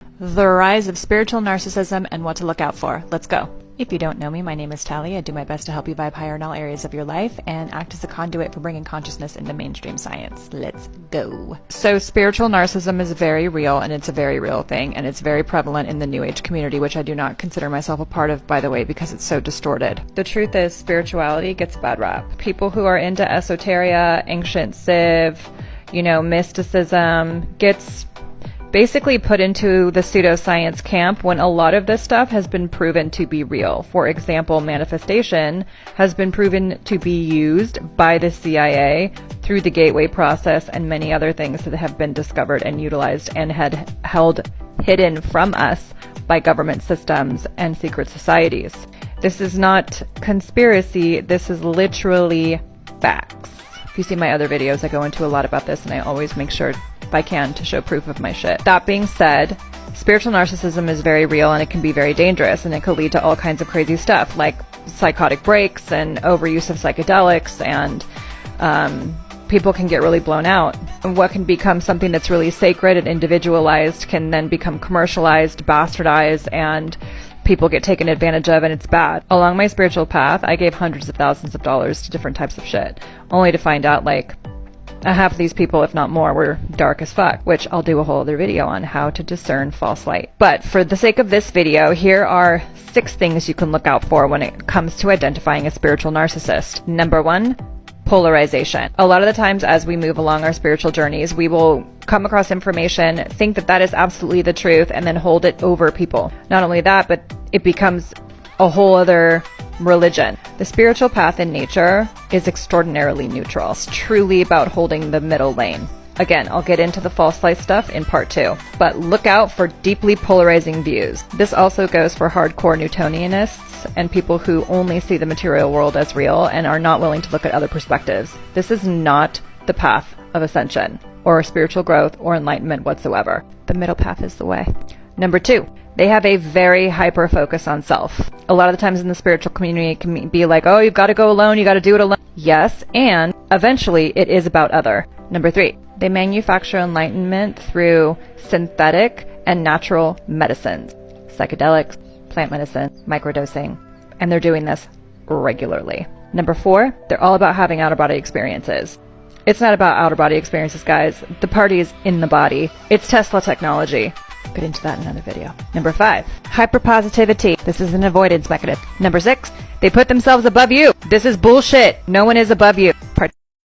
The rise of spiritual narcissism and what to look out for. Let's go. If you don't know me, my name is Tally. I do my best to help you vibe higher in all areas of your life and act as a conduit for bringing consciousness into mainstream science. Let's go. So spiritual narcissism is very real, and it's a very real thing, and it's very prevalent in the New Age community, which I do not consider myself a part of, by the way, because it's so distorted. The truth is, spirituality gets a bad rap. People who are into esoteria, ancient civ, mysticism, gets basically put into the pseudoscience camp when a lot of this stuff has been proven to be real. For example, manifestation has been proven to be used by the CIA through the gateway process and many other things that have been discovered and utilized and had held hidden from us by government systems and secret societies. This is not conspiracy, this is literally facts. If you see my other videos, I go into a lot about this, and I always make sure, if I can, to show proof of my shit. That being said, spiritual narcissism is very real, and it can be very dangerous, and it could lead to all kinds of crazy stuff, like psychotic breaks and overuse of psychedelics, and people can get really blown out. And what can become something that's really sacred and individualized can then become commercialized, bastardized, and people get taken advantage of, and it's bad. Along my spiritual path, I gave hundreds of thousands of dollars to different types of shit, only to find out half of these people, if not more, were dark as fuck, which I'll do a whole other video on how to discern false light. But for the sake of this video, here are 6 things you can look out for when it comes to identifying a spiritual narcissist. Number 1, polarization. A lot of the times as we move along our spiritual journeys, we will come across information, think that that is absolutely the truth, and then hold it over people. Not only that, but it becomes a whole other religion. The spiritual path in nature is extraordinarily neutral. It's truly about holding the middle lane. Again, I'll get into the false light stuff in part 2, but look out for deeply polarizing views. This also goes for hardcore Newtonianists and people who only see the material world as real and are not willing to look at other perspectives. This is not the path of ascension or spiritual growth or enlightenment whatsoever. The middle path is the way. Number 2, they have a very hyper focus on self. A lot of the times in the spiritual community it can be like, oh, you've got to go alone, you got to do it alone. Yes, and eventually it is about other. Number 3, they manufacture enlightenment through synthetic and natural medicines, psychedelics, plant medicine, microdosing, and they're doing this regularly. Number 4, they're all about having out-of-body experiences. It's not about out-of-body experiences, guys. The party is in the body. It's Tesla technology. Get into that in another video. Number 5, hyperpositivity. This is an avoidance mechanism. Number 6, they put themselves above you. This is bullshit. No one is above you. Part